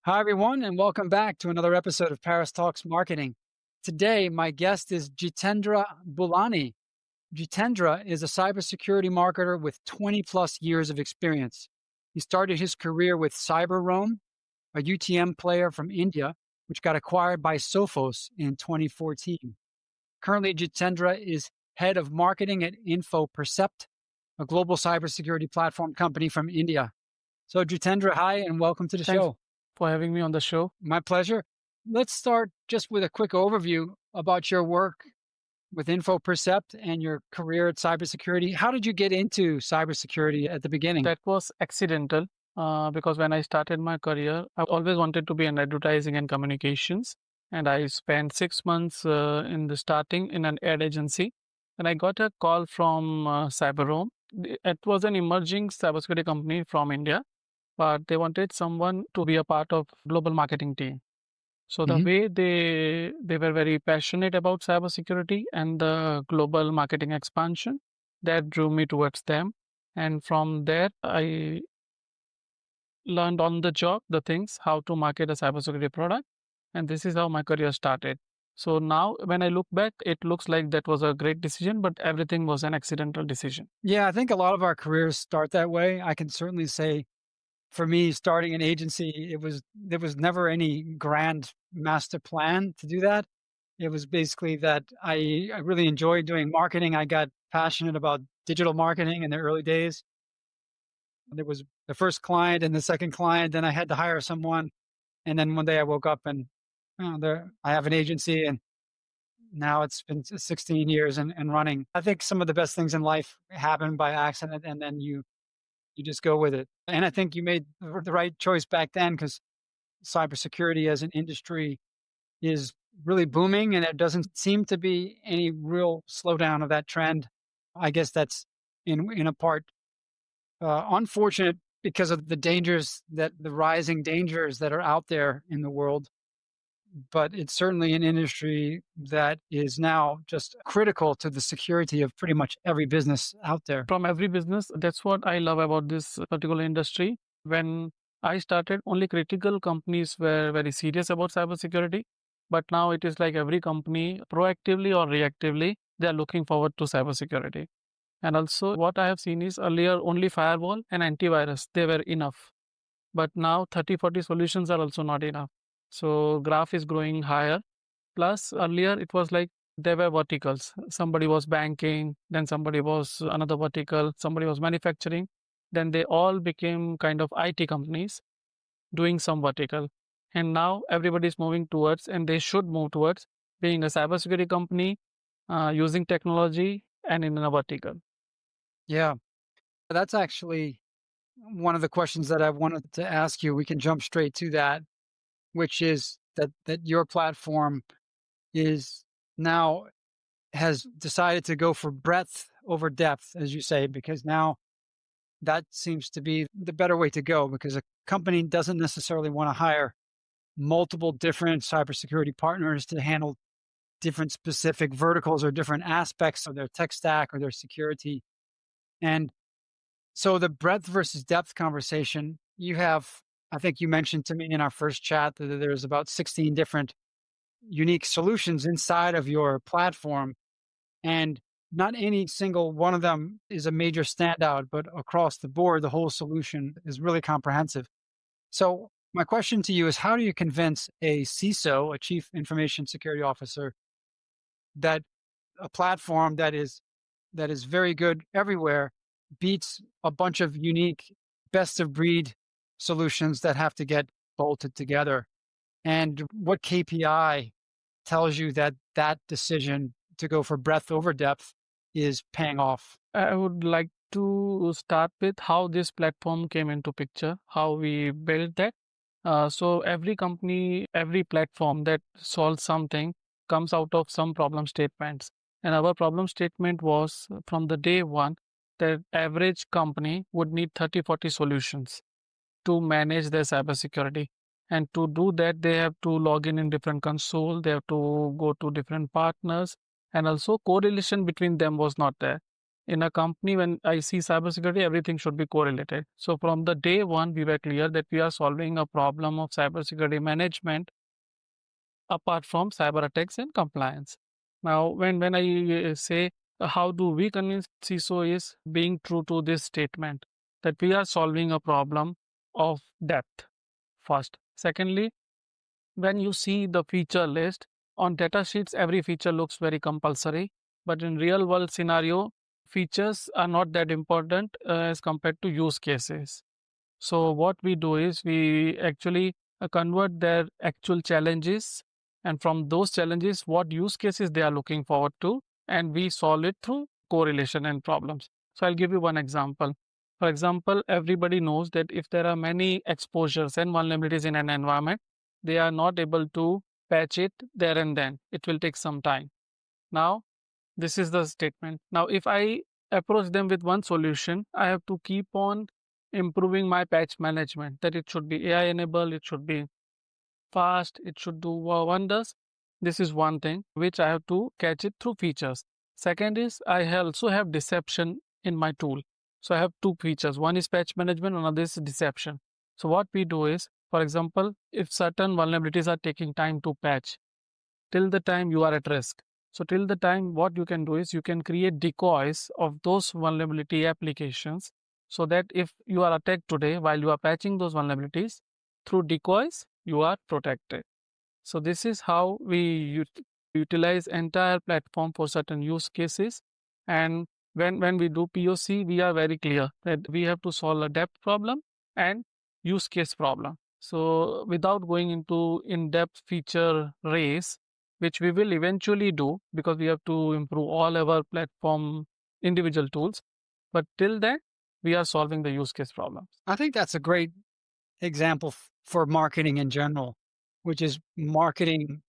Hi, everyone, and welcome back to another episode of Paris Talks Marketing. Today, my guest is Jitendra Bulani. Jitendra is a cybersecurity marketer with 20 plus years of experience. He started his career with CyberRome, a UTM player from India, which got acquired by Sophos in 2014. Currently, Jitendra is head of marketing at Infopercept, a global cybersecurity platform company from India. So, Jitendra, hi, and welcome to the Thanks show. for having me on the show. My pleasure. Let's start just with a quick overview about your work with InfoPercept and your career at cybersecurity. How did you get into cybersecurity at the beginning? That was accidental because when I started my career, I always wanted to be in advertising and communications. And I spent 6 months in the starting in an ad agency. And I got a call from CyberRome. It was an emerging cybersecurity company from India, but they wanted someone to be a part of global marketing team. So the Hmm. way they were very passionate about cybersecurity and the global marketing expansion, that drew me towards them. And from there, I learned on the job the things how to market a cybersecurity product, and this is how my career started. So now, when I look back, it looks like that was a great decision, but everything was an accidental decision. Yeah, I think a lot of our careers start that way. I can certainly say for me, starting an agency, there was never any grand master plan to do that. It was basically that I really enjoyed doing marketing. I got passionate about digital marketing in the early days. There was the first client and the second client, then I had to hire someone, and then one day I woke up and, there I have an agency, and now it's been 16 years and running. I think some of the best things in life happen by accident, and then you just go with it. And I think you made the right choice back then because cybersecurity as an industry is really booming, and there doesn't seem to be any real slowdown of that trend. I guess that's in a part unfortunate because of the rising dangers that are out there in the world. But it's certainly an industry that is now just critical to the security of pretty much every business out there. From every business, that's what I love about this particular industry. When I started, only critical companies were very serious about cybersecurity, but now it is like every company, proactively or reactively, they are looking forward to cybersecurity. And also, what I have seen is earlier only firewall and antivirus, they were enough. But now 30, 40 solutions are also not enough. So graph is growing higher. Plus, earlier it was like there were verticals. Somebody was banking, then somebody was another vertical, somebody was manufacturing. Then they all became kind of IT companies doing some vertical. And now everybody is moving towards, and they should move towards being a cybersecurity company, using technology and in a vertical. Yeah, that's actually one of the questions that I wanted to ask you. We can jump straight to that, which is that your platform is now has decided to go for breadth over depth, as you say, because now that seems to be the better way to go because a company doesn't necessarily want to hire multiple different cybersecurity partners to handle different specific verticals or different aspects of their tech stack or their security. And so the breadth versus depth conversation, you have, I think you mentioned to me in our first chat that there's about 16 different unique solutions inside of your platform. And not any single one of them is a major standout, but across the board, the whole solution is really comprehensive. So, my question to you is how do you convince a CISO, a chief information security officer, that a platform that is very good everywhere beats a bunch of unique best of breed solutions that have to get bolted together? And what KPI tells you that that decision to go for breadth over depth is paying off? I would like to start with how this platform came into picture, how we built that. So every company, every platform that solves something comes out of some problem statements. And our problem statement was from the day one that average company would need 30, 40 solutions to manage their cybersecurity. And to do that, they have to log in different console, they have to go to different partners, and also correlation between them was not there. In a company, when I see cybersecurity, everything should be correlated. So from the day one, we were clear that we are solving a problem of cybersecurity management apart from cyber attacks and compliance. Now, when I say how do we convince CISO is being true to this statement that we are solving a problem of depth first. Secondly, when you see the feature list on data sheets, every feature looks very compulsory, but in real world scenario, features are not that important as compared to use cases. So what we do is we actually convert their actual challenges, and from those challenges, what use cases they are looking forward to, and we solve it through correlation and problems. So I'll give you one example. For example, everybody knows that if there are many exposures and vulnerabilities in an environment, they are not able to patch it there and then. It will take some time. Now, this is the statement. Now, if I approach them with one solution, I have to keep on improving my patch management, that it should be AI enabled, it should be fast, it should do wonders. This is one thing which I have to catch it through features. Second is also have deception in my tool. So I have two features. One is patch management, another is deception. So what we do is, for example, if certain vulnerabilities are taking time to patch, till the time you are at risk. So till the time, what you can do is you can create decoys of those vulnerability applications, so that if you are attacked today while you are patching those vulnerabilities, through decoys you are protected. So this is how we utilize entire platform for certain use cases. And when we do POC, we are very clear that we have to solve a depth problem and use case problem. So without going into in-depth feature race, which we will eventually do because we have to improve all our platform individual tools. But till then, we are solving the use case problems. I think that's a great example for marketing in general, which is marketing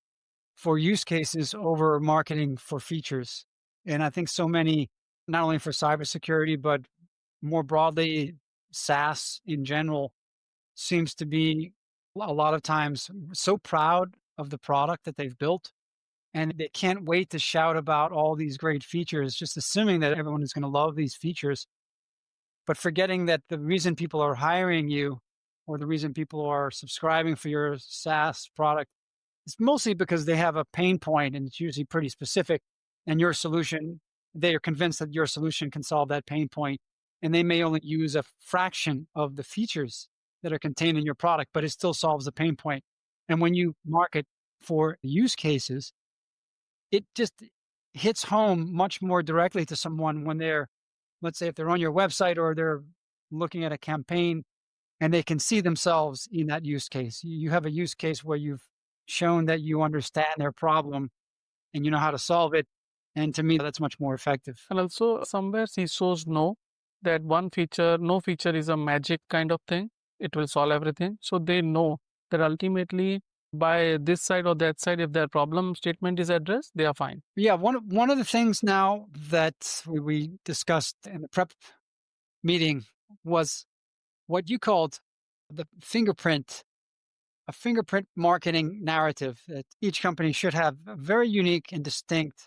for use cases over marketing for features. And I think so many, not only for cybersecurity, but more broadly, SaaS in general seems to be a lot of times so proud of the product that they've built. And they can't wait to shout about all these great features, just assuming that everyone is going to love these features, but forgetting that the reason people are hiring you or the reason people are subscribing for your SaaS product is mostly because they have a pain point and it's usually pretty specific. And your solution, they are convinced that your solution can solve that pain point, and they may only use a fraction of the features that are contained in your product, but it still solves the pain point. And when you market for use cases, it just hits home much more directly to someone when they're, let's say, if they're on your website or they're looking at a campaign and they can see themselves in that use case. You have a use case where you've shown that you understand their problem and you know how to solve it. And to me, that's much more effective. And also, somewhere CISOs know that no feature is a magic kind of thing. It will solve everything. So they know that ultimately, by this side or that side, if their problem statement is addressed, they are fine. Yeah, one of the things now that we discussed in the prep meeting was what you called the fingerprint, a fingerprint marketing narrative, that each company should have a very unique and distinct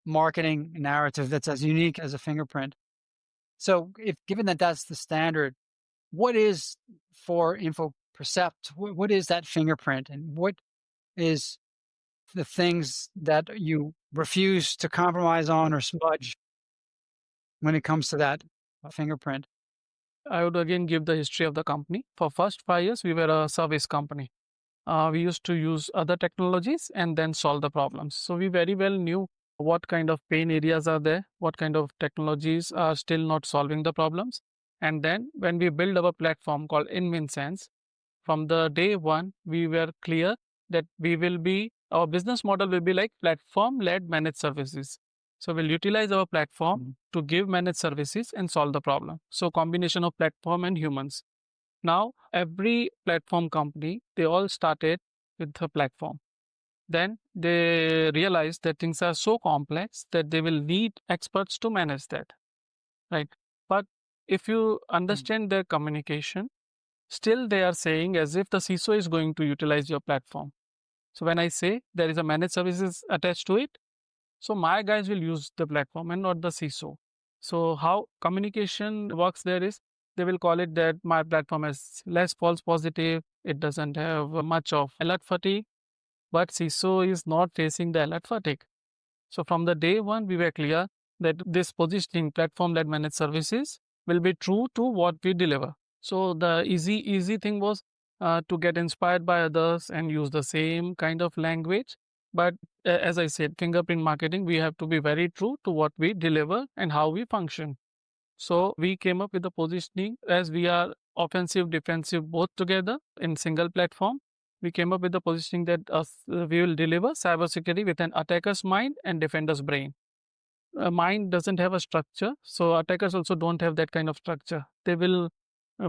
marketing narrative that's as unique as a fingerprint. So, if given that that's the standard, what is for InfoPercept? What is that fingerprint, and what is the things that you refuse to compromise on or smudge when it comes to that fingerprint? I would again give the history of the company. For first 5 years, we were a service company. We used to use other technologies and then solve the problems. So we very well knew what kind of pain areas are there, what kind of technologies are still not solving the problems. And then when we build our platform called InWinSense, from the day one, we were clear that our business model will be like platform led managed services. So we'll utilize our platform to give managed services and solve the problem. So combination of platform and humans. Now, every platform company, they all started with the platform. Then they realized that things are so complex that they will need experts to manage that, right? But if you understand their communication, still they are saying as if the CISO is going to utilize your platform. So when I say there is a managed services attached to it, so my guys will use the platform and not the CISO. So how communication works there is they will call it that my platform has less false positive. It doesn't have much of alert fatigue, but CISO is not facing the alert fatigue. So from the day one, we were clear that this positioning platform-led managed services will be true to what we deliver. So the easy thing was to get inspired by others and use the same kind of language. But as I said, fingerprint marketing, we have to be very true to what we deliver and how we function. So we came up with the positioning as we are offensive, defensive, both together in single platform. We came up with the positioning that we will deliver cybersecurity with an attacker's mind and defender's brain. Mind doesn't have a structure, so attackers also don't have that kind of structure. They will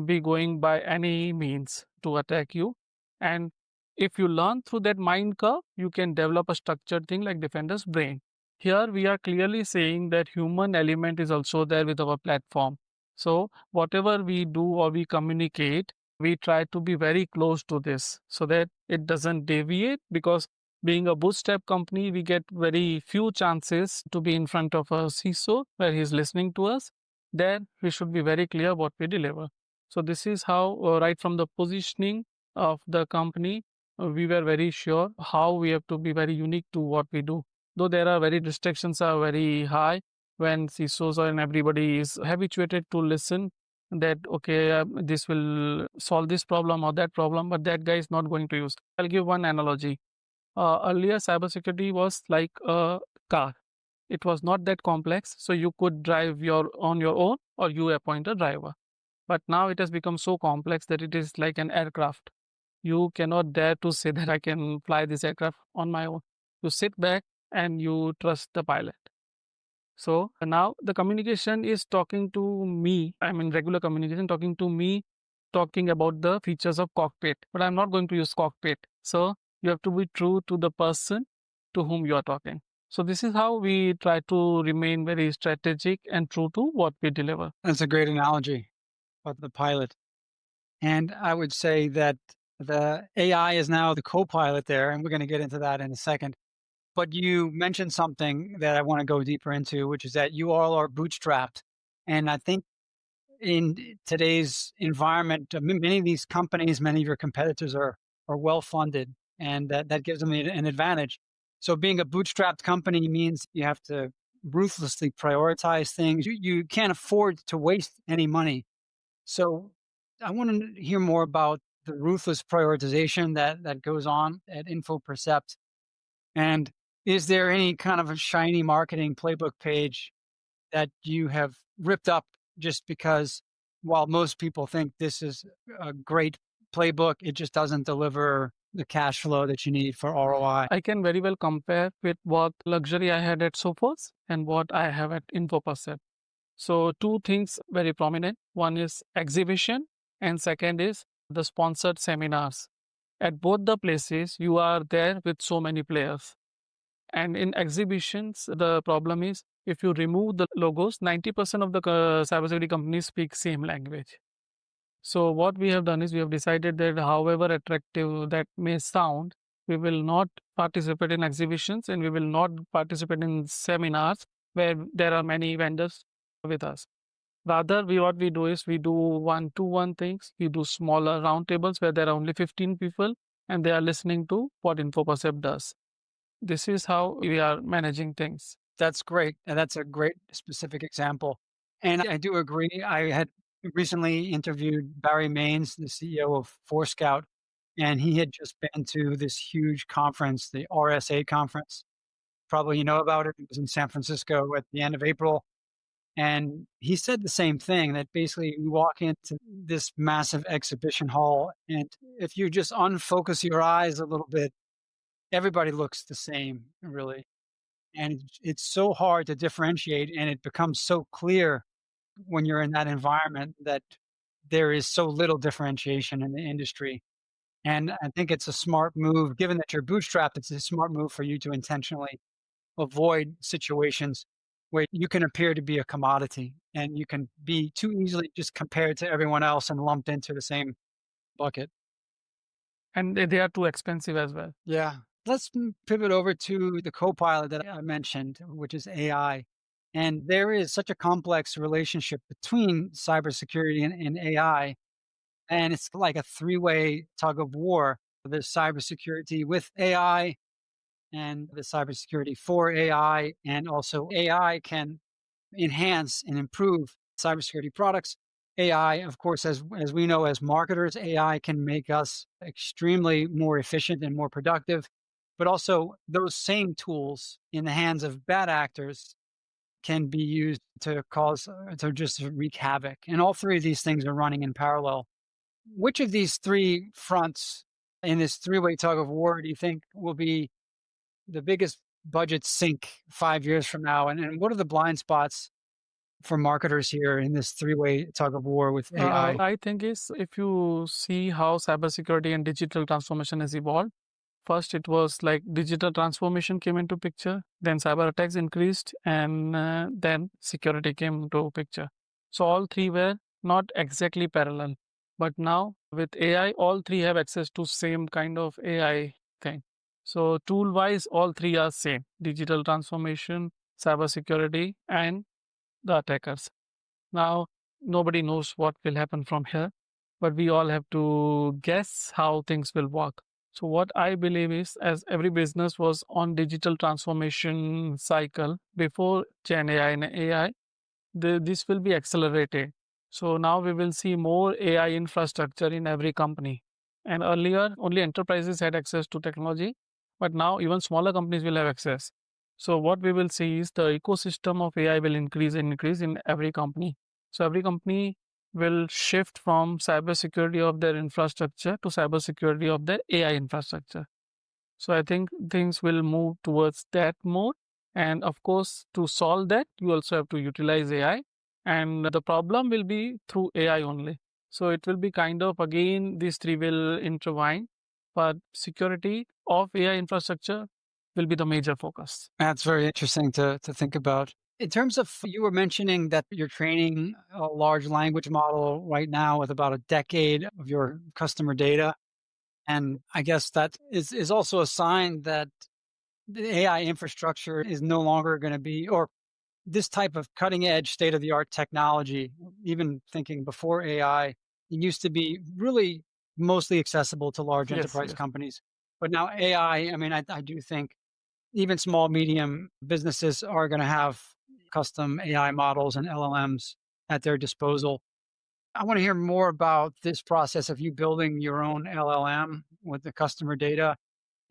be going by any means to attack you, and if you learn through that mind curve, you can develop a structured thing like defender's brain. Here we are clearly saying that human element is also there with our platform. So whatever we do or we communicate, we try to be very close to this so that it doesn't deviate, because being a bootstrap company, we get very few chances to be in front of a CISO where he's listening to us. There, we should be very clear what we deliver. So this is how, right from the positioning of the company, we were very sure how we have to be very unique to what we do. Though there are very restrictions are very high when CISOs and everybody is habituated to listen that okay, this will solve this problem or that problem, but that guy is not going to use. I'll give one analogy. Earlier, cybersecurity was like a car. It was not that complex, so you could drive your own, or you appoint a driver. But now it has become so complex that it is like an aircraft. You cannot dare to say that I can fly this aircraft on my own. You sit back and you trust the pilot. So now the communication is talking to me. I mean, regular communication talking to me, talking about the features of cockpit, but I'm not going to use cockpit. So you have to be true to the person to whom you are talking. So this is how we try to remain very strategic and true to what we deliver. That's a great analogy about the pilot. And I would say that the AI is now the co-pilot there, and we're going to get into that in a second. But you mentioned something that I want to go deeper into, which is that you all are bootstrapped. And I think in today's environment, many of these companies, many of your competitors are well funded, and that gives them an advantage. So being a bootstrapped company means you have to ruthlessly prioritize things. You can't afford to waste any money. So I want to hear more about the ruthless prioritization that goes on at Infopercept. And is there any kind of a shiny marketing playbook page that you have ripped up just because while most people think this is a great playbook, it just doesn't deliver the cash flow that you need for ROI? I can very well compare with what luxury I had at Sophos and what I have at Infopercept. So two things very prominent. One is exhibition and second is the sponsored seminars. At both the places, you are there with so many players. And in exhibitions, the problem is if you remove the logos, 90% of the cybersecurity companies speak same language. So what we have done is we have decided that however attractive that may sound, we will not participate in exhibitions and we will not participate in seminars where there are many vendors with us. Rather, what we do is we do one-to-one things. We do smaller roundtables where there are only 15 people and they are listening to what Infopercept does. This is how we are managing things. That's great. And that's a great specific example. And I do agree. I had recently interviewed Barry Maines, the CEO of Forescout, and he had just been to this huge conference, the RSA conference. Probably you know about it. It was in San Francisco at the end of April. And he said the same thing, that basically you walk into this massive exhibition hall, and if you just unfocus your eyes a little bit, everybody looks the same, really. And it's so hard to differentiate, and it becomes so clear when you're in that environment that there is so little differentiation in the industry. And I think it's a smart move, given that you're bootstrapped, it's a smart move for you to intentionally avoid situations where you can appear to be a commodity and you can be too easily just compared to everyone else and lumped into the same bucket. And they are too expensive as well. Yeah. Let's pivot over to the co-pilot that I mentioned, which is AI. And there is such a complex relationship between cybersecurity and AI. And it's like a three-way tug of war. There's cybersecurity with AI and the cybersecurity for AI. And also, AI can enhance and improve cybersecurity products. AI, of course, as we know as marketers, AI can make us extremely more efficient and more productive. But also, those same tools in the hands of bad actors can be used to cause to just wreak havoc. And all three of these things are running in parallel. Which of these three fronts in this three-way tug of war do you think will be the biggest budget sink 5 years from now? And what are the blind spots for marketers here in this three-way tug of war with AI? I think is if you see how cybersecurity and digital transformation has evolved. First, it was like digital transformation came into picture, then cyber attacks increased, and then security came into picture. So all three were not exactly parallel, but now with AI, all three have access to same kind of AI thing. So tool wise, all three are same: digital transformation, cyber security, and the attackers. Now, nobody knows what will happen from here, but we all have to guess how things will work. So, what I believe is, as every business was on digital transformation cycle before Gen AI and AI, this will be accelerated. So now we will see more AI infrastructure in every company. And earlier, only enterprises had access to technology, but now even smaller companies will have access. So what we will see is the ecosystem of AI will increase and increase in every company. So every company will shift from cybersecurity of their infrastructure to cybersecurity of their AI infrastructure. So I think things will move towards that mode. And of course, to solve that, you also have to utilize AI. And the problem will be through AI only. So it will be kind of again, these three will intertwine. But security of AI infrastructure will be the major focus. That's very interesting to think about. In terms of you were mentioning that you're training a large language model right now with about a decade of your customer data. And I guess that is also a sign that the AI infrastructure is no longer going to be, or this type of cutting edge state of the art technology, even thinking before AI, it used to be really mostly accessible to large Yes, enterprise yes. companies. But now AI, I mean, I do think even small, medium businesses are going to have custom AI models and LLMs at their disposal. I want to hear more about this process of you building your own LLM with the customer data.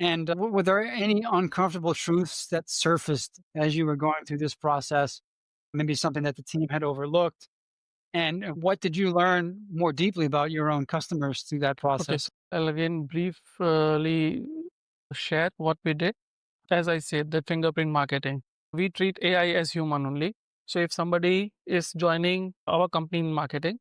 And were there any uncomfortable truths that surfaced as you were going through this process? Maybe something that the team had overlooked? And what did you learn more deeply about your own customers through that Okay, so process? I'll again briefly share what we did. As I said, the fingerprint marketing. We treat AI as human only. So if somebody is joining our company in marketing,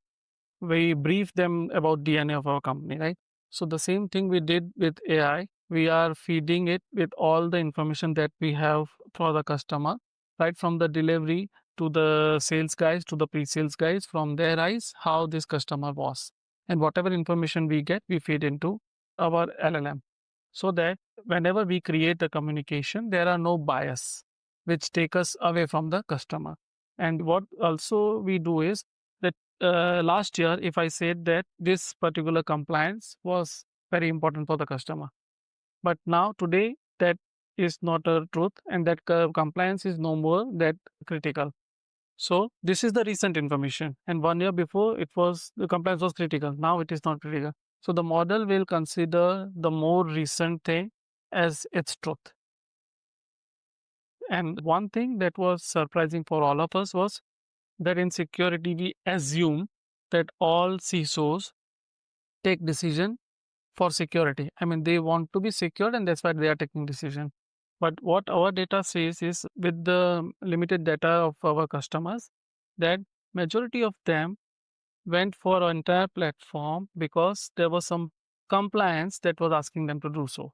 we brief them about DNA of our company, right? So the same thing we did with AI, we are feeding it with all the information that we have for the customer, right from the delivery to the sales guys to the pre-sales guys, from their eyes, how this customer was. And whatever information we get, we feed into our LLM so that whenever we create a communication, there are no bias which take us away from the customer. And what also we do is that last year, if I said that this particular compliance was very important for the customer, but now today that is not a truth, and that compliance is no more that critical. So this is the recent information, and 1 year before it was the compliance was critical. Now it is not critical. So the model will consider the more recent thing as its truth. And one thing that was surprising for all of us was that in security we assume that all CISOs take decision for security. I mean, they want to be secured and that's why they are taking decision. But what our data says is with the limited data of our customers, that majority of them went for our entire platform because there was some compliance that was asking them to do so.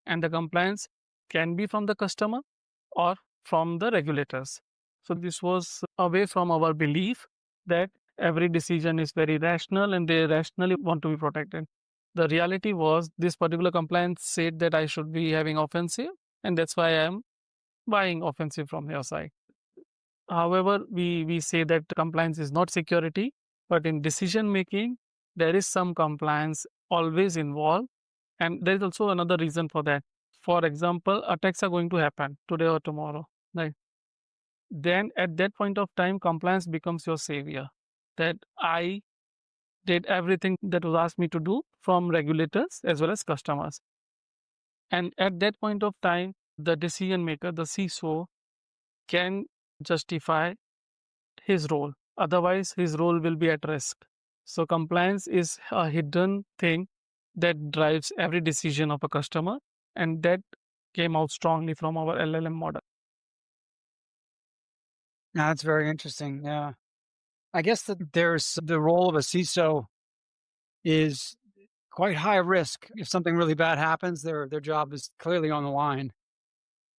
And the compliance can be from the customer or from the regulators. So this was away from our belief that every decision is very rational and they rationally want to be protected. The reality was this particular compliance said that I should be having offensive, and that's why I am buying offensive from your side. However, we say that compliance is not security, but in decision making, there is some compliance always involved. And there is also another reason for that. For example, attacks are going to happen today or tomorrow, right? Then at that point of time, compliance becomes your savior. That I did everything that was asked me to do from regulators as well as customers. And at that point of time, the decision maker, the CISO, can justify his role. Otherwise, his role will be at risk. So, compliance is a hidden thing that drives every decision of a customer, and that came out strongly from our LLM model. That's very interesting. Yeah. I guess that there's the role of a CISO is quite high risk. If something really bad happens, their job is clearly on the line.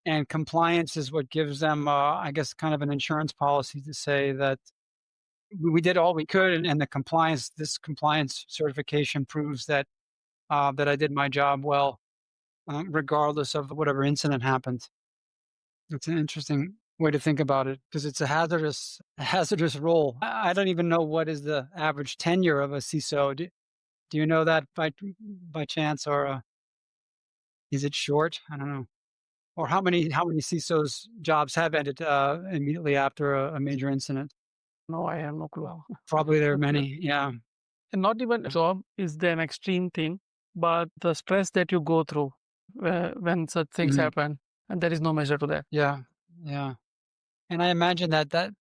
And compliance is what gives them, I guess, kind of an insurance policy to say that we did all we could, and the compliance, this compliance certification proves that that I did my job well, regardless of whatever incident happened. It's an interesting way to think about it because it's a hazardous role. I don't even know what is the average tenure of a CISO. Do you know that by chance, or is it short? I don't know. Or how many CISOs jobs have ended immediately after a major incident? No, I have no clue. Probably there are many. Yeah. And not even job is an extreme thing, but the stress that you go through when such things Mhm. happen, and there is no measure to that. Yeah. Yeah. And I imagine that that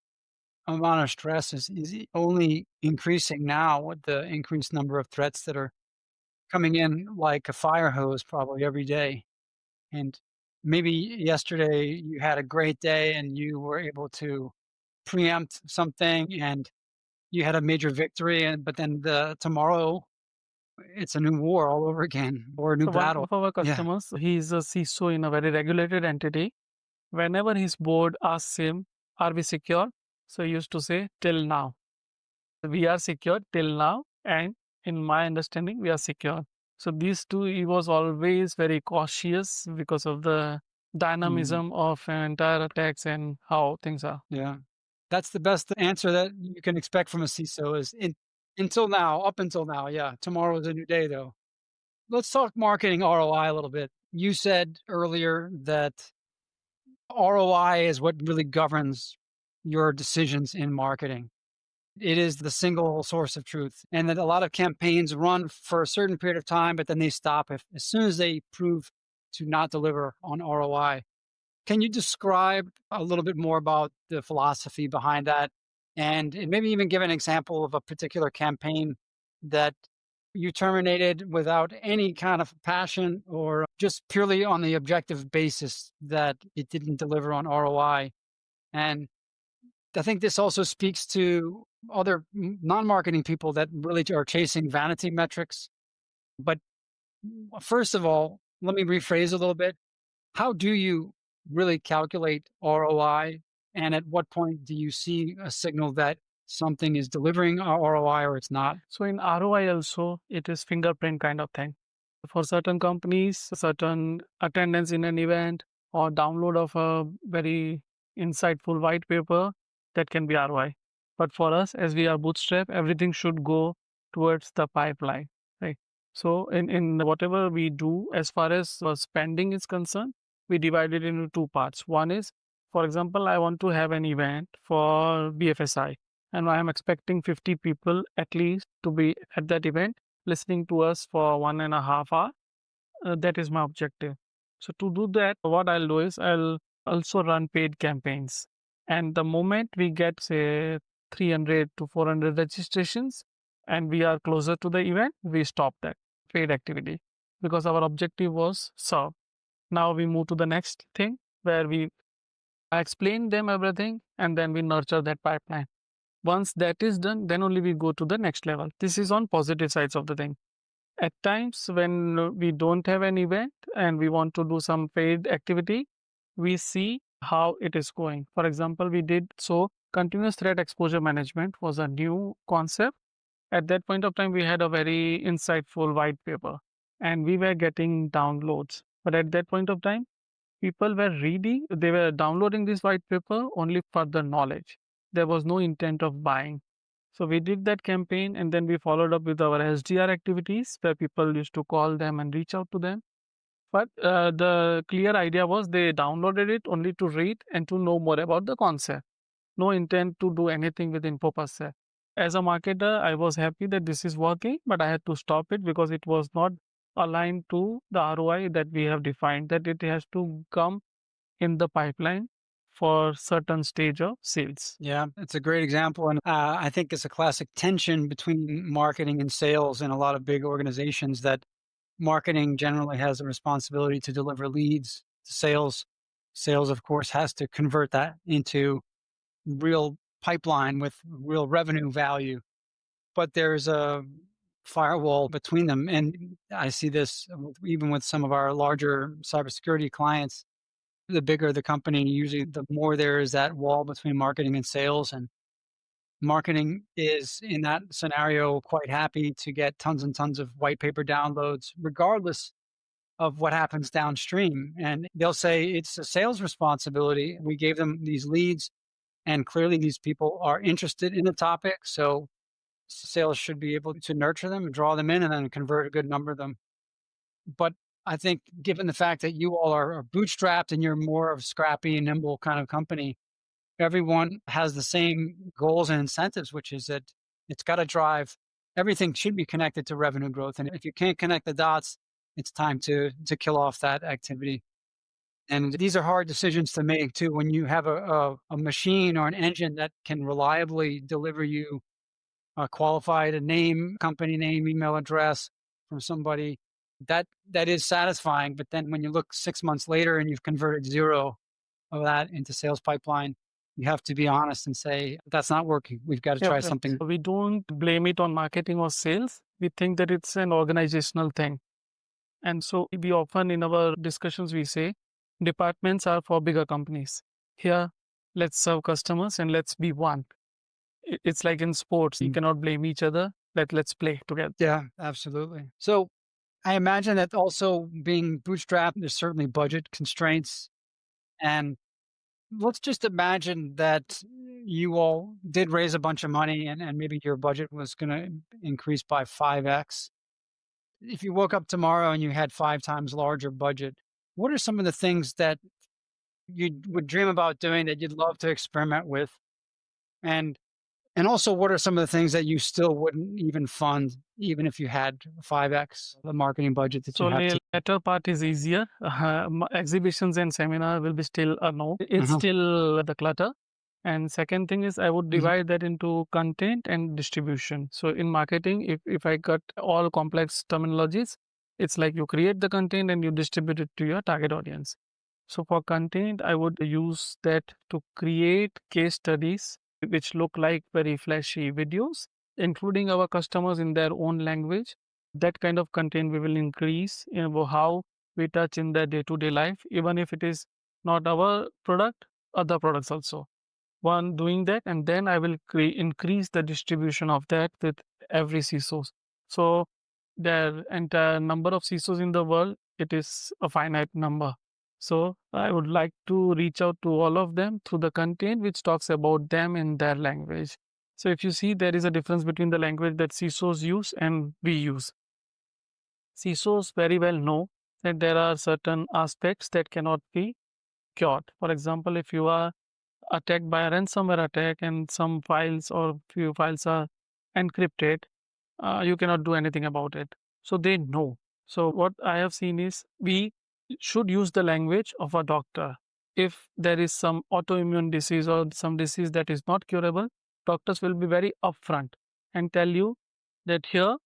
amount of stress is only increasing now with the increased number of threats that are coming in like a fire hose probably every day. And maybe yesterday you had a great day and you were able to preempt something and you had a major victory, and but then tomorrow it's a new war all over again or a new So one battle. of our Yeah. customers, he is a CISO in a very regulated entity. Whenever his board asks him, "Are we secure?" So he used to say, "Till now, we are secure till now," and in my understanding, we are secure. So these two, he was always very cautious because of the Mm, dynamism of entire attacks and how things are. yeah. That's the best answer that you can expect from a CISO is until now, up until now. Yeah. Tomorrow is a new day though. Let's talk marketing ROI a little bit. You said earlier that ROI is what really governs your decisions in marketing. It is the single source of truth, and that a lot of campaigns run for a certain period of time, but then they stop as soon as they prove to not deliver on ROI. Can you describe a little bit more about the philosophy behind that? And maybe even give an example of a particular campaign that you terminated without any kind of passion or just purely on the objective basis that it didn't deliver on ROI. And I think this also speaks to other non-marketing people that really are chasing vanity metrics. But first of all, let me rephrase a little bit. How do you really calculate ROI? And at what point do you see a signal that something is delivering a ROI or it's not? So in ROI also, it is fingerprint kind of thing. For certain companies, certain attendance in an event or download of a very insightful white paper, that can be ROI. But for us, as we are bootstrap, everything should go towards the pipeline, right? So in whatever we do, as far as spending is concerned, we divide it into two parts. One is, for example, I want to have an event for BFSI, and I am expecting 50 people at least to be at that event listening to us for 1.5 hours. That is my objective. So to do that, what I'll do is I'll also run paid campaigns. And the moment we get, say, 300 to 400 registrations and we are closer to the event, we stop that paid activity because our objective was served. Now we move to the next thing where we explain them everything and then we nurture that pipeline. Once that is done, then only we go to the next level. This is on positive sides of the thing. At times when we don't have an event and we want to do some paid activity, we see how it is going. For example, we did so continuous threat exposure management was a new concept. At that point of time, we had a very insightful white paper and we were getting downloads. But at that point of time, People were reading, they were downloading this white paper only for the knowledge. There was no intent of buying. So we did that campaign and then we followed up with our SDR activities where people used to call them and reach out to them. But the clear idea was they downloaded it only to read and to know more about the concept. No intent to do anything with Infopercept. As a marketer, I was happy that this is working, but I had to stop it because it was not aligned to the ROI that we have defined, that it has to come in the pipeline for certain stage of sales. Yeah, it's a great example. And I think it's a classic tension between marketing and sales in a lot of big organizations that marketing generally has a responsibility to deliver leads to sales. Sales, of course, has to convert that into real pipeline with real revenue value. But there's a firewall between them. And I see this even with some of our larger cybersecurity clients. The bigger the company, usually the more there is that wall between marketing and sales. And marketing is in that scenario quite happy to get tons and tons of white paper downloads, regardless of what happens downstream. And they'll say it's a sales responsibility. We gave them these leads, and clearly these people are interested in the topic. So sales should be able to nurture them and draw them in and then convert a good number of them. But I think given the fact that you all are bootstrapped and you're more of a scrappy and nimble kind of company, everyone has the same goals and incentives, which is that it's got to drive everything should be connected to revenue growth. And if you can't connect the dots, it's time to kill off that activity. And these are hard decisions to make too. When you have a machine or an engine that can reliably deliver you qualified a name, company name, email address from somebody, that is satisfying. But then when you look 6 months later and you've converted zero of that into sales pipeline, you have to be honest and say, that's not working. We've got to Yep, try yep. something. We don't blame it on marketing or sales. We think that it's an organizational thing. And so we often in our discussions, we say departments are for bigger companies. Here, let's serve customers and let's be one. It's like in sports, you Mm. cannot blame each other. Let's play together. Yeah, absolutely. So I imagine that also being bootstrapped, there's certainly budget constraints. And let's just imagine that you all did raise a bunch of money and maybe your budget was going to increase by 5x. If you woke up tomorrow and you had 5 times larger budget, what are some of the things that you would dream about doing that you'd love to experiment with? And and also, what are some of the things that you still wouldn't even fund, even if you had 5x the marketing budget that you So have the to? latter part is easier. Exhibitions and seminar will be still a no. It's Mhm, still the clutter. And second thing is I would mhm. divide that into content and distribution. So in marketing, if I cut all complex terminologies, it's like you create the content and you distribute it to your target audience. So for content, I would use that to create case studies which look like very flashy videos, including our customers in their own language. That kind of content we will increase in how we touch in their day-to-day life, even if it is not our product, other products also. One doing that, and then I will increase the distribution of that with every CISOs. So the entire number of CISOs in the world, it is a finite number. So I would like to reach out to all of them through the content which talks about them in their language. So if you see, there is a difference between the language that CISOs use and we use. CISOs very well know that there are certain aspects that cannot be cured. For example, if you are attacked by a ransomware attack and some files or few files are encrypted, you cannot do anything about it. So they know. So what I have seen is we should use the language of a doctor. If there is some autoimmune disease or some disease that is not curable, doctors will be very upfront and tell you that here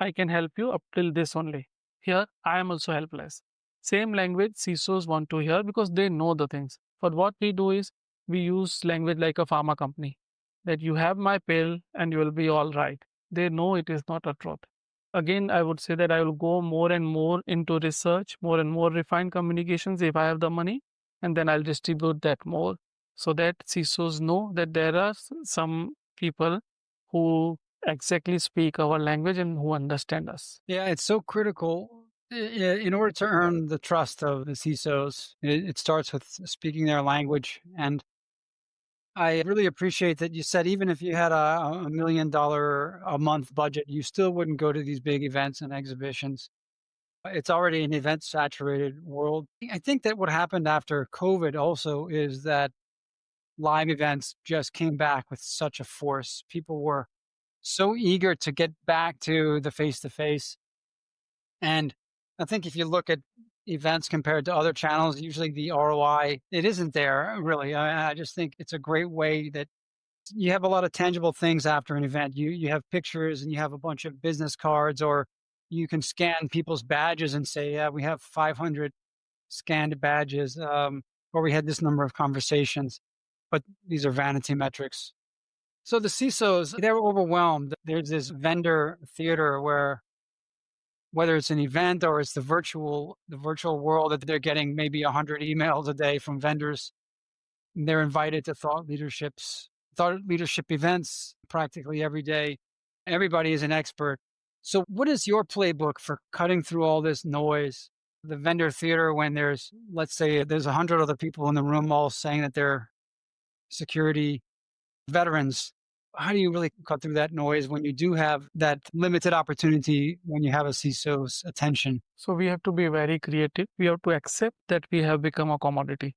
I can help you up till this only. Here, I am also helpless. Same language CISOs want to hear because they know the things. But what we do is we use language like a pharma company that you have my pill and you will be all right. They know it is not a truth. Again, I would say that I will go more and more into research, more and more refined communications if I have the money, and then I'll distribute that more so that CISOs know that there are some people who exactly speak our language and who understand us. Yeah, it's so critical In order to earn the trust of the CISOs, it starts with speaking their language. And I really appreciate that you said even if you had $1 million a month budget, you still wouldn't go to these big events and exhibitions. It's already an event saturated world. I think that what happened after COVID also is that live events just came back with such a force. People were so eager to get back to the face to face. And I think if you look at events compared to other channels, usually the ROI, it isn't there really. I just think it's a great way that you have a lot of tangible things after an event. You have pictures and you have a bunch of business cards, or you can scan people's badges and say, yeah, we have 500 scanned badges, or we had this number of conversations. But these are vanity metrics. So the CISOs, they're overwhelmed. There's this vendor theater where whether it's an event or it's the virtual world that they're getting maybe 100 emails a day from vendors. And they're invited to thought leadership events practically every day. Everybody is an expert. So what is your playbook for cutting through all this noise? The vendor theater when there's, let's say there's 100 other people in the room all saying that they're security veterans. How do you really cut through that noise when you do have that limited opportunity when you have a CISO's attention? So we have to be very creative. We have to accept that we have become a commodity.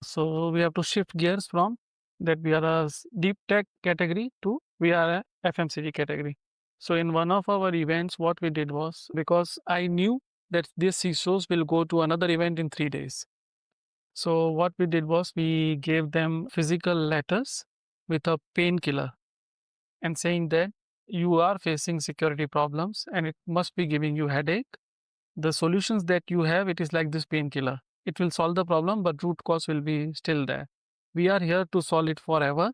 So we have to shift gears from that we are a deep tech category to we are a FMCG category. So in one of our events, what we did was because I knew that these CISOs will go to another event in 3 days. So what we did was we gave them physical letters with a painkiller and saying that you are facing security problems and it must be giving you headache. The solutions that you have, it is like this painkiller. It will solve the problem, but root cause will be still there. We are here to solve it forever,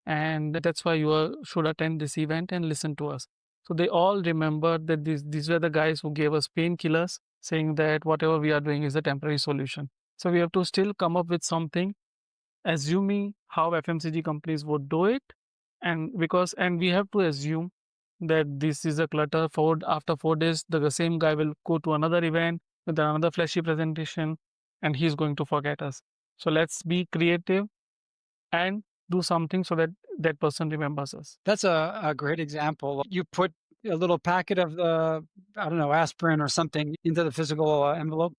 and that's why should attend this event and listen to us. So they all remembered that these were the guys who gave us painkillers, saying that whatever we are doing is a temporary solution. So we have to still come up with something, assuming how FMCG companies would do it, and we have to assume that this is a clutter. After 4 days, the same guy will go to another event with another flashy presentation, and he's going to forget us. So let's be creative and do something so that that person remembers us. That's a great example. You put a little packet of the, I don't know, aspirin or something into the physical envelope.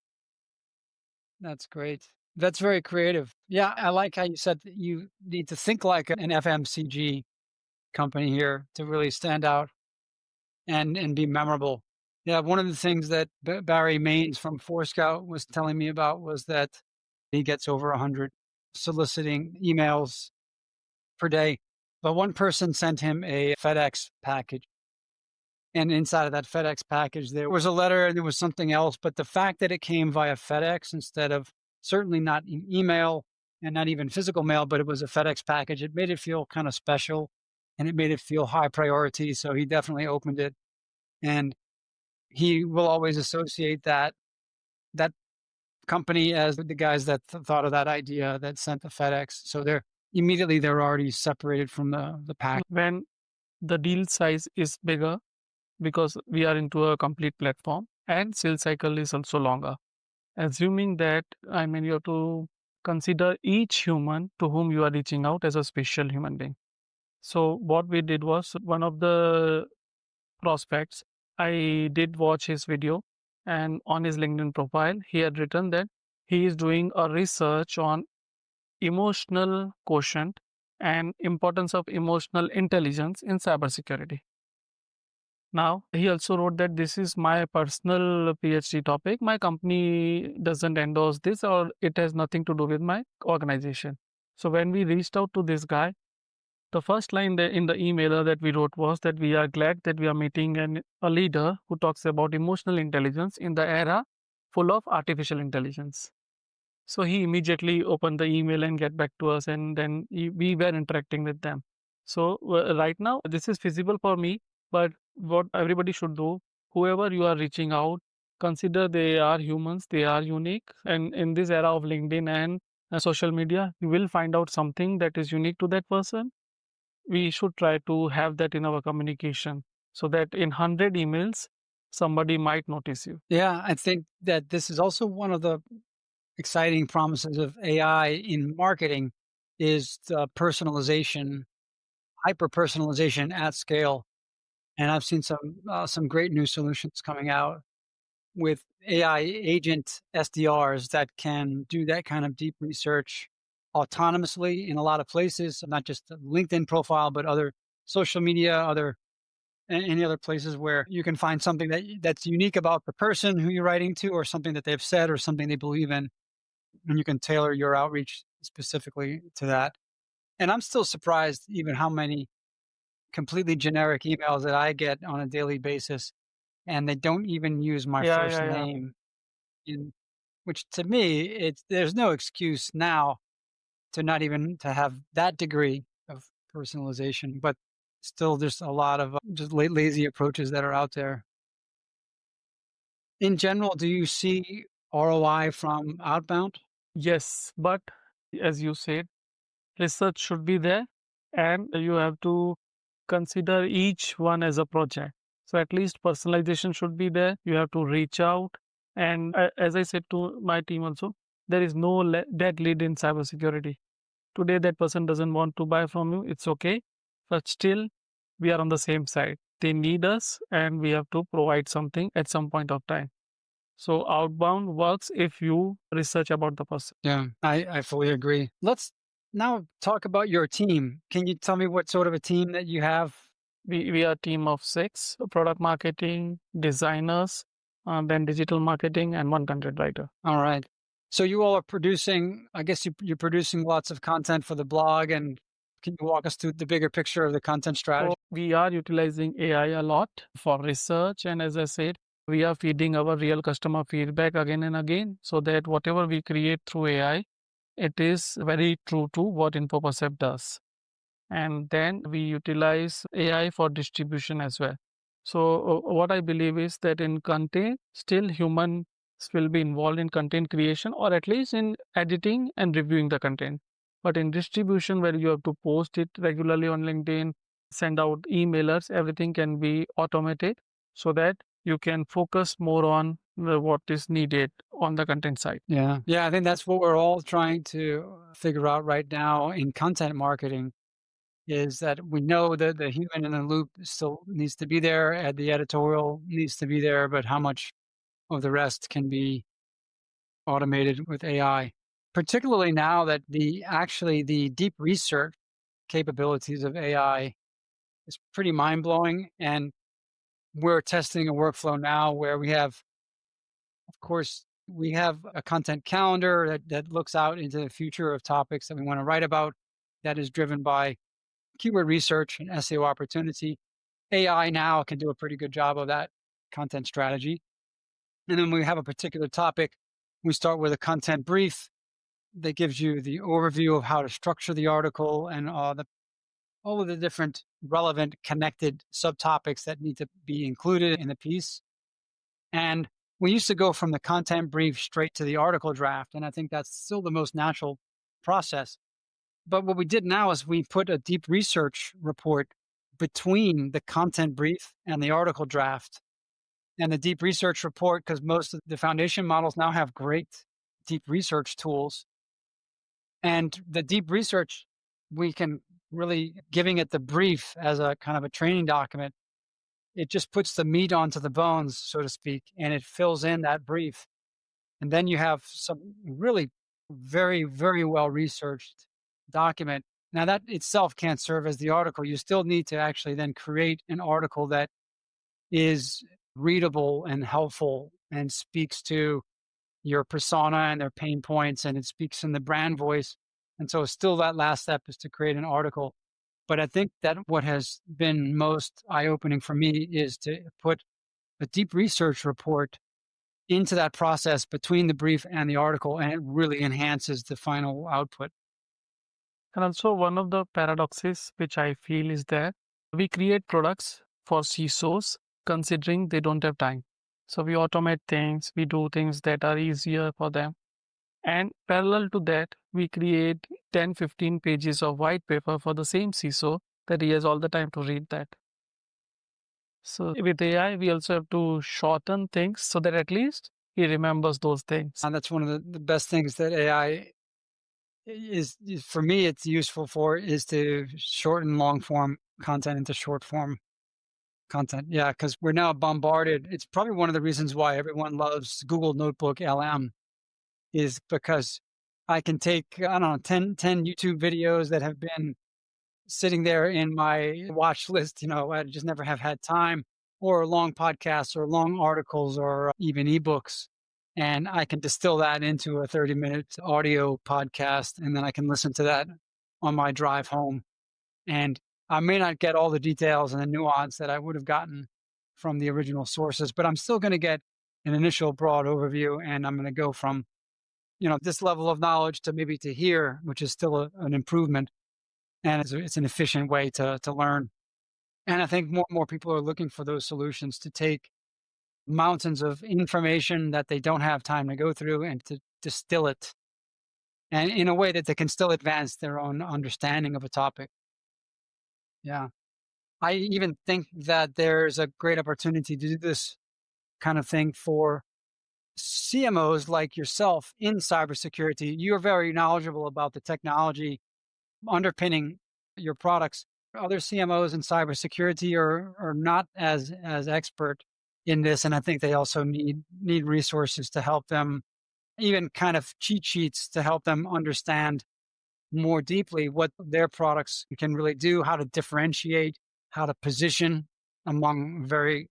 That's great. That's very creative. Yeah, I like how you said that you need to think like an FMCG company here to really stand out and be memorable. Yeah, one of the things that Barry Maines from Forescout was telling me about was that he gets over 100 soliciting emails per day. But one person sent him a FedEx package. And inside of that FedEx package, there was a letter and there was something else. But the fact that it came via FedEx instead of certainly not email and not even physical mail, but it was a FedEx package, it made it feel kind of special and it made it feel high priority. So he definitely opened it. And he will always associate that company as the guys that thought of that idea that sent the FedEx. So they're already separated from the pack. When the deal size is bigger, because we are into a complete platform and sales cycle is also longer. Assuming that, I mean, you have to consider each human to whom you are reaching out as a special human being. So what we did was one of the prospects, I did watch his video, and on his LinkedIn profile, he had written that he is doing a research on emotional quotient and importance of emotional intelligence in cybersecurity. Now, he also wrote that this is my personal PhD topic. My company doesn't endorse this, or it has nothing to do with my organization. So when we reached out to this guy, the first line in the emailer that we wrote was that we are glad that we are meeting a leader who talks about emotional intelligence in the era full of artificial intelligence. So he immediately opened the email and get back to us, and then we were interacting with them. So right now, this is feasible for me, but what everybody should do, whoever you are reaching out, consider they are humans, they are unique, and in this era of LinkedIn and social media, you will find out something that is unique to that person. We should try to have that in our communication so that in 100 emails, somebody might notice you. Yeah, I think that this is also one of the exciting promises of AI in marketing is the personalization, hyper personalization at scale. And I've seen some great new solutions coming out with AI agent SDRs that can do that kind of deep research autonomously in a lot of places, not just the LinkedIn profile, but other social media, any other places where you can find something that's unique about the person who you're writing to, or something that they've said, or something they believe in, and you can tailor your outreach specifically to that. And I'm still surprised even how many completely generic emails that I get on a daily basis, and they don't even use my Yeah, first yeah, yeah. name in, which to me, it's there's no excuse now to not even to have that degree of personalization, but still there's a lot of just lazy approaches that are out there. In general, do you see ROI from outbound? Yes, but as you said, research should be there, and you have to consider each one as a project. So at least personalization should be there. You have to reach out. And as I said to my team also, there is no dead lead in cybersecurity. Today, that person doesn't want to buy from you. It's okay. But still, we are on the same side. They need us, and we have to provide something at some point of time. So outbound works if you research about the person. Yeah, I fully agree. Let's now talk about your team. Can you tell me what sort of a team that you have? We are a team of six: product marketing, designers, then digital marketing, and one content writer. All right. So you all are producing, I guess you're producing lots of content for the blog. And can you walk us through the bigger picture of the content So strategy? we are utilizing AI a lot for research. And as I said, we are feeding our real customer feedback again and again so that whatever we create through AI, it is very true to what Infopercept does. And then we utilize AI for distribution as well. So what I believe is that in content, still humans will be involved in content creation or at least in editing and reviewing the content. But in distribution, where you have to post it regularly on LinkedIn, send out emailers, everything can be automated so that you can focus more on what is needed on the content side. Yeah. Yeah, I think that's what we're all trying to figure out right now in content marketing is that we know that the human in the loop still needs to be there, and the editorial needs to be there, but how much of the rest can be automated with AI? Particularly now that the deep research capabilities of AI is pretty mind blowing, and we're testing a workflow now where we have, of course, we have a content calendar that looks out into the future of topics that we want to write about. That is driven by keyword research and SEO opportunity. AI now can do a pretty good job of that content strategy. And then when we have a particular topic, we start with a content brief that gives you the overview of how to structure the article and all of the different relevant connected subtopics that need to be included in the piece. And we used to go from the content brief straight to the article draft. And I think that's still the most natural process. But what we did now is we put a deep research report between the content brief and the article draft. And the deep research report, because most of the foundation models now have great deep research tools. And the deep research, we can really giving it the brief as a kind of a training document. It just puts the meat onto the bones, so to speak, and it fills in that brief. And then you have some really very, very well researched document. Now, that itself can't serve as the article. You still need to actually then create an article that is readable and helpful and speaks to your persona and their pain points, and it speaks in the brand voice. And so, still, that last step is to create an article. But I think that what has been most eye opening for me is to put a deep research report into that process between the brief and the article, and it really enhances the final output. And also, one of the paradoxes which I feel is that we create products for CISOs considering they don't have time. So we automate things, we do things that are easier for them. And parallel to that, we create 10, 15 pages of white paper for the same CISO that he has all the time to read that. So with AI, we also have to shorten things so that at least he remembers those things. And that's one of the best things that AI is for me, it's useful for is to shorten long form content into short form content. Yeah, because we're now bombarded. It's probably one of the reasons why everyone loves Google Notebook LM is because I can take, I don't know, ten YouTube videos that have been sitting there in my watch list, I just never have had time, or long podcasts or long articles or even ebooks. And I can distill that into a 30-minute audio podcast, and then I can listen to that on my drive home. And I may not get all the details and the nuance that I would have gotten from the original sources, but I'm still going to get an initial broad overview. And I'm going to go from, this level of knowledge to maybe to here, which is still an improvement. And it's an efficient way to learn. And I think more and more people are looking for those solutions to take mountains of information that they don't have time to go through and to distill it and in a way that they can still advance their own understanding of a topic. Yeah. I even think that there's a great opportunity to do this kind of thing for CMOs like yourself in cybersecurity. You're very knowledgeable about the technology underpinning your products. Other CMOs in cybersecurity are not as expert in this, and I think they also need resources to help them, even kind of cheat sheets to help them understand more deeply what their products can really do, how to differentiate, how to position among very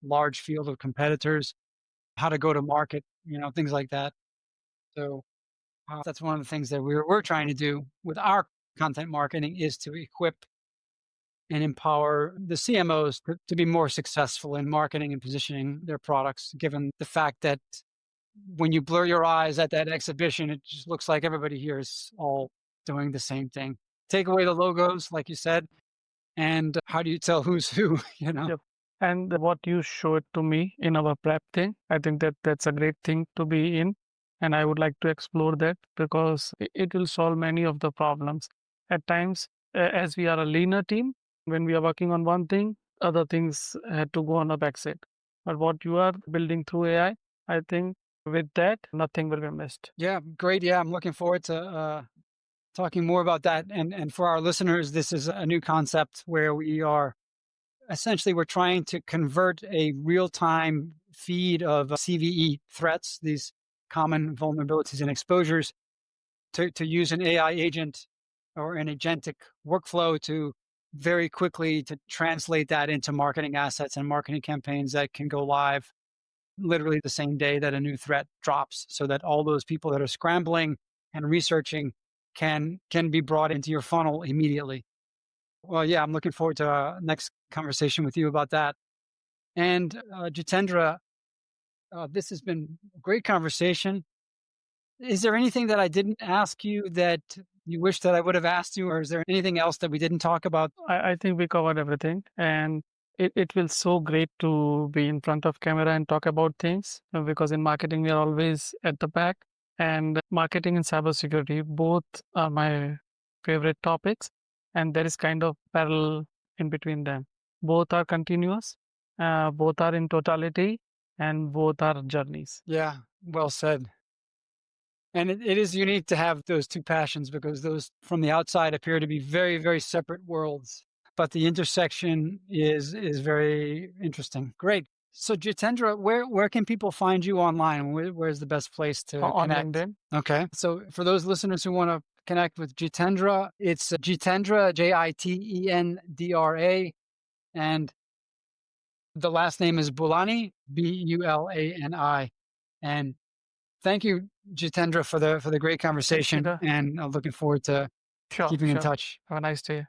large field of competitors, how to go to market, things like that. So that's one of the things that we're trying to do with our content marketing is to equip and empower the CMOs to be more successful in marketing and positioning their products, given the fact that when you blur your eyes at that exhibition, it just looks like everybody here is all doing the same thing. Take away the logos, like you said, and how do you tell who's who, Yep. And what you showed to me in our prep thing, I think that that's a great thing to be in. And I would like to explore that because it will solve many of the problems. At times, as we are a leaner team, when we are working on one thing, other things had to go on a backseat. But what you are building through I think with that, nothing will be missed. Yeah, great. Yeah, I'm looking forward to talking more about that. And for our listeners, this is a new concept where we are essentially we're trying to convert a real-time feed of CVE threats, these common vulnerabilities and exposures, to use an AI agent or an agentic workflow to very quickly to translate that into marketing assets and marketing campaigns that can go live literally the same day that a new threat drops, so that all those people that are scrambling and researching can be brought into your funnel immediately. Well, yeah, I'm looking forward to next conversation with you about that. And Jitendra, this has been a great conversation. Is there anything that I didn't ask you that you wish that I would have asked you, or is there anything else that we didn't talk about? I think we covered everything, and it feels so great to be in front of camera and talk about things because in marketing we are always at the back, and marketing and cybersecurity both are my favorite topics, and there is kind of parallel in between them. Both are continuous, both are in totality, and both are journeys. Yeah, well said. And it is unique to have those two passions because those from the outside appear to be very, very separate worlds. But the intersection is very interesting. Great. So Jitendra, where can people find you online? Where's the best place to On connect? LinkedIn. Okay. So for those listeners who want to connect with Jitendra, it's Jitendra, Jitendra. And the last name is Bulani, Bulani. And thank you, Jitendra, for the great Thank you. conversation, and I'm looking forward to Sure, keeping in sure. touch. Have a nice day.